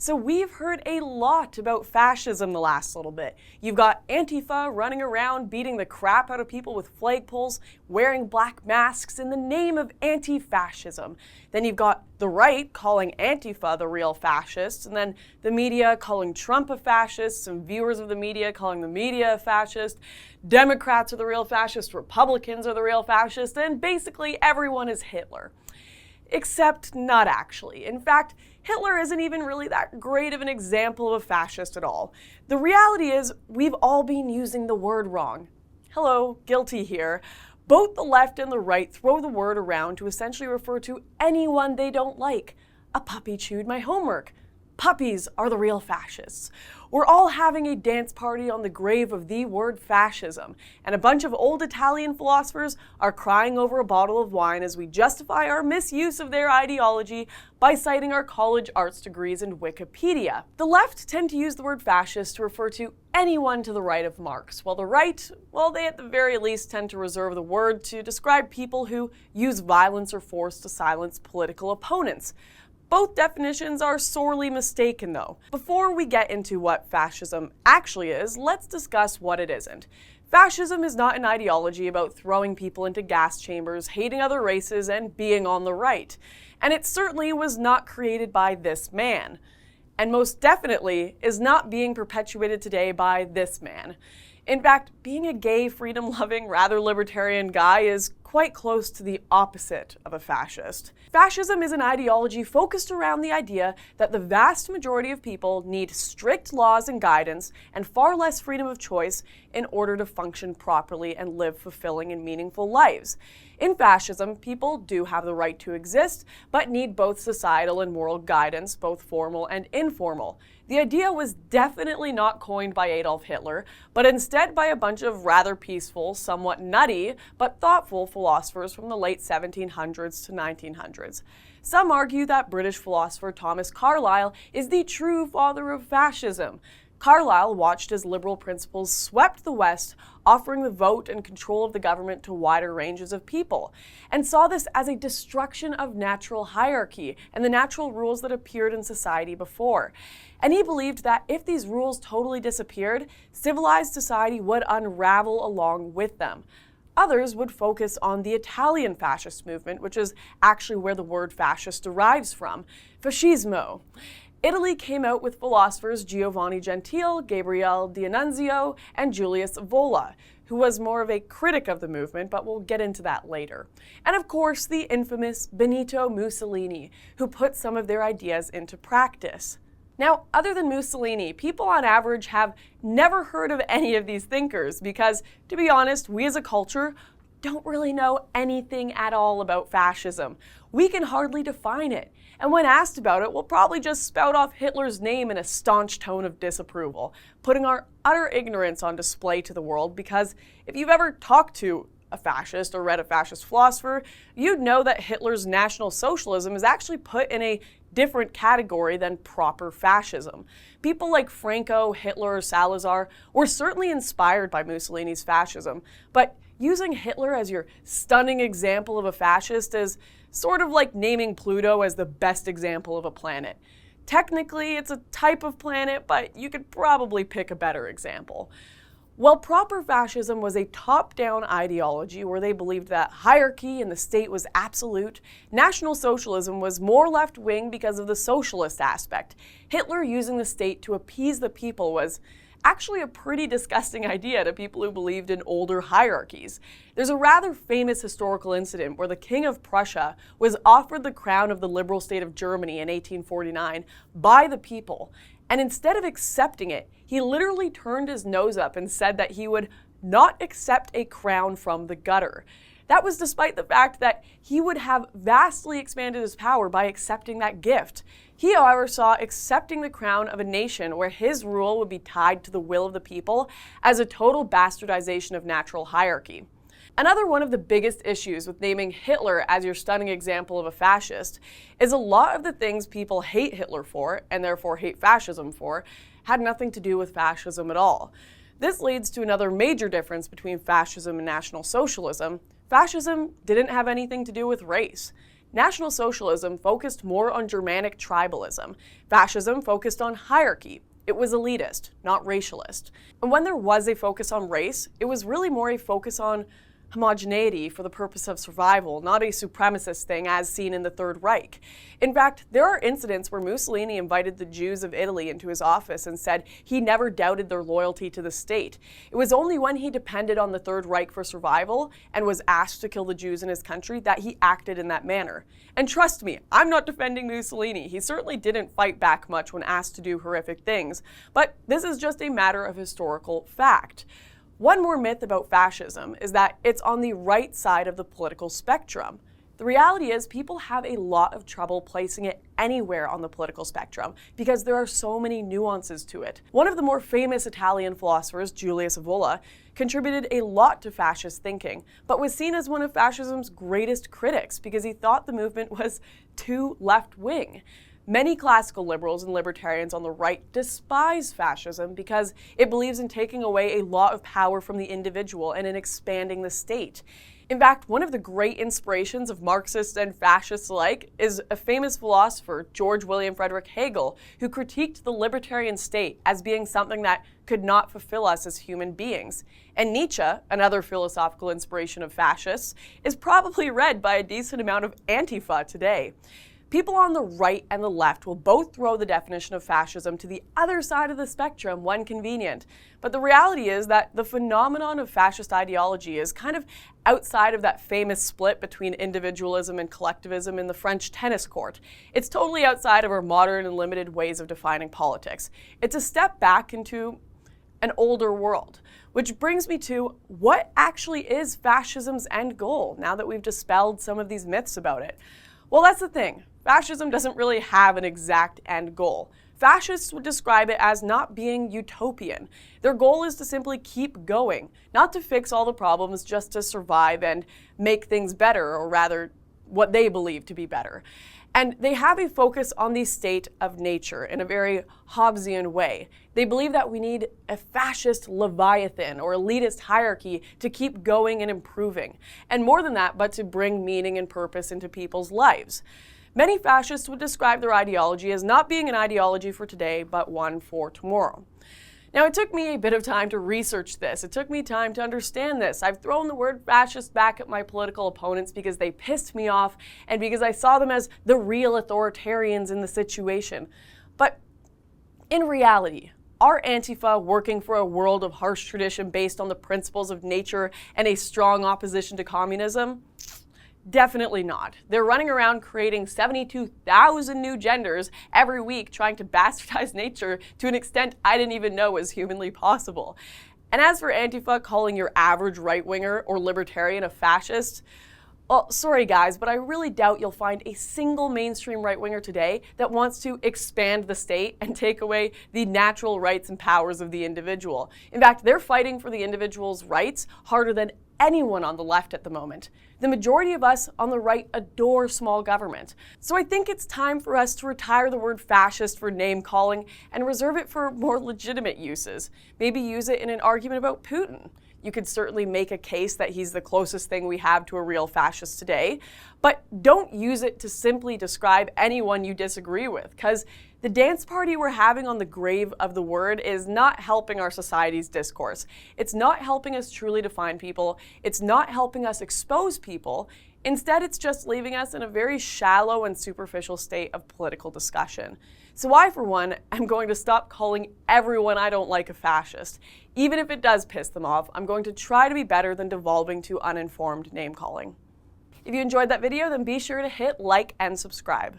So we've heard a lot about fascism the last little bit. You've got Antifa running around beating the crap out of people with flagpoles, wearing black masks in the name of anti-fascism. Then you've got the right calling Antifa the real fascists, and then the media calling Trump a fascist, some viewers of the media calling the media a fascist, Democrats are the real fascists, Republicans are the real fascists, and basically everyone is Hitler. Except not actually. In fact, Hitler isn't even really that great of an example of a fascist at all. The reality is, we've all been using the word wrong. Hello, guilty here. Both the left and the right throw the word around to essentially refer to anyone they don't like. A puppy chewed my homework. Puppies are the real fascists. We're all having a dance party on the grave of the word fascism, and a bunch of old Italian philosophers are crying over a bottle of wine as we justify our misuse of their ideology by citing our college arts degrees and Wikipedia. The left tend to use the word fascist to refer to anyone to the right of Marx, while the right, well, they at the very least tend to reserve the word to describe people who use violence or force to silence political opponents. Both definitions are sorely mistaken, though. Before we get into what fascism actually is, let's discuss what it isn't. Fascism is not an ideology about throwing people into gas chambers, hating other races, and being on the right. And it certainly was not created by this man. And most definitely is not being perpetuated today by this man. In fact, being a gay, freedom-loving, rather libertarian guy is quite close to the opposite of a fascist. Fascism is an ideology focused around the idea that the vast majority of people need strict laws and guidance and far less freedom of choice in order to function properly and live fulfilling and meaningful lives. In fascism, people do have the right to exist, but need both societal and moral guidance, both formal and informal. The idea was definitely not coined by Adolf Hitler, but instead by a bunch of rather peaceful, somewhat nutty, but thoughtful philosophers from the late 1700s to 1900s. Some argue that British philosopher Thomas Carlyle is the true father of fascism. Carlyle watched as liberal principles swept the West, offering the vote and control of the government to wider ranges of people, and saw this as a destruction of natural hierarchy and the natural rules that appeared in society before. And he believed that if these rules totally disappeared, civilized society would unravel along with them. Others would focus on the Italian fascist movement, which is actually where the word fascist derives from, fascismo. Italy came out with philosophers Giovanni Gentile, Gabriele D'Annunzio, and Julius Evola, who was more of a critic of the movement, but we'll get into that later. And of course, the infamous Benito Mussolini, who put some of their ideas into practice. Now, other than Mussolini, people on average have never heard of any of these thinkers because, to be honest, we as a culture don't really know anything at all about fascism. We can hardly define it. And when asked about it, we'll probably just spout off Hitler's name in a staunch tone of disapproval, putting our utter ignorance on display to the world because if you've ever talked to a fascist or read a fascist philosopher, you'd know that Hitler's National Socialism is actually put in a different category than proper fascism. People like Franco, Hitler, or Salazar were certainly inspired by Mussolini's fascism, but using Hitler as your stunning example of a fascist is sort of like naming Pluto as the best example of a planet. Technically, it's a type of planet, but you could probably pick a better example. While proper fascism was a top-down ideology where they believed that hierarchy in the state was absolute, National Socialism was more left-wing because of the socialist aspect. Hitler using the state to appease the people was actually a pretty disgusting idea to people who believed in older hierarchies. There's a rather famous historical incident where the King of Prussia was offered the crown of the liberal state of Germany in 1849 by the people. And instead of accepting it, he literally turned his nose up and said that he would not accept a crown from the gutter. That was despite the fact that he would have vastly expanded his power by accepting that gift. He, however, saw accepting the crown of a nation where his rule would be tied to the will of the people as a total bastardization of natural hierarchy. Another one of the biggest issues with naming Hitler as your stunning example of a fascist is a lot of the things people hate Hitler for, and therefore hate fascism for, had nothing to do with fascism at all. This leads to another major difference between fascism and National Socialism. Fascism didn't have anything to do with race. National Socialism focused more on Germanic tribalism. Fascism focused on hierarchy. It was elitist, not racialist. And when there was a focus on race, it was really more a focus on homogeneity for the purpose of survival, not a supremacist thing as seen in the Third Reich. In fact, there are incidents where Mussolini invited the Jews of Italy into his office and said he never doubted their loyalty to the state. It was only when he depended on the Third Reich for survival and was asked to kill the Jews in his country that he acted in that manner. And trust me, I'm not defending Mussolini. He certainly didn't fight back much when asked to do horrific things, but this is just a matter of historical fact. One more myth about fascism is that it's on the right side of the political spectrum. The reality is people have a lot of trouble placing it anywhere on the political spectrum because there are so many nuances to it. One of the more famous Italian philosophers, Julius EVOLA, contributed a lot to fascist thinking, but was seen as one of fascism's greatest critics because he thought the movement was too left-wing. Many classical liberals and libertarians on the right despise fascism because it believes in taking away a lot of power from the individual and in expanding the state. In fact, one of the great inspirations of Marxists and fascists alike is a famous philosopher, George William Frederick Hegel, who critiqued the libertarian state as being something that could not fulfill us as human beings. And Nietzsche, another philosophical inspiration of fascists, is probably read by a decent amount of Antifa today. People on the right and the left will both throw the definition of fascism to the other side of the spectrum when convenient. But the reality is that the phenomenon of fascist ideology is kind of outside of that famous split between individualism and collectivism in the French tennis court. It's totally outside of our modern and limited ways of defining politics. It's a step back into an older world. Which brings me to what actually is fascism's end goal now that we've dispelled some of these myths about it. Well, that's the thing. Fascism doesn't really have an exact end goal. Fascists would describe it as not being utopian. Their goal is to simply keep going, not to fix all the problems, just to survive and make things better, or rather, what they believe to be better. And they have a focus on the state of nature in a very Hobbesian way. They believe that we need a fascist leviathan or elitist hierarchy to keep going and improving. And more than that, but to bring meaning and purpose into people's lives. Many fascists would describe their ideology as not being an ideology for today, but one for tomorrow. Now, it took me a bit of time to research this. It took me time to understand this. I've thrown the word fascist back at my political opponents because they pissed me off and because I saw them as the real authoritarians in the situation. But in reality, are Antifa working for a world of harsh tradition based on the principles of nature and a strong opposition to communism? Definitely not. They're running around creating 72,000 new genders every week trying to bastardize nature to an extent I didn't even know was humanly possible. And as for Antifa calling your average right-winger or libertarian a fascist, well, sorry guys, but I really doubt you'll find a single mainstream right-winger today that wants to expand the state and take away the natural rights and powers of the individual. In fact, they're fighting for the individual's rights harder than anyone on the left at the moment. The majority of us on the right adore small government. So I think it's time for us to retire the word fascist for name calling and reserve it for more legitimate uses. Maybe use it in an argument about Putin. You could certainly make a case that he's the closest thing we have to a real fascist today, but don't use it to simply describe anyone you disagree with, because the dance party we're having on the grave of the word is not helping our society's discourse. It's not helping us truly define people. It's not helping us expose people. Instead, it's just leaving us in a very shallow and superficial state of political discussion. So I, for one, am going to stop calling everyone I don't like a fascist. Even if it does piss them off, I'm going to try to be better than devolving to uninformed name-calling. If you enjoyed that video, then be sure to hit like and subscribe.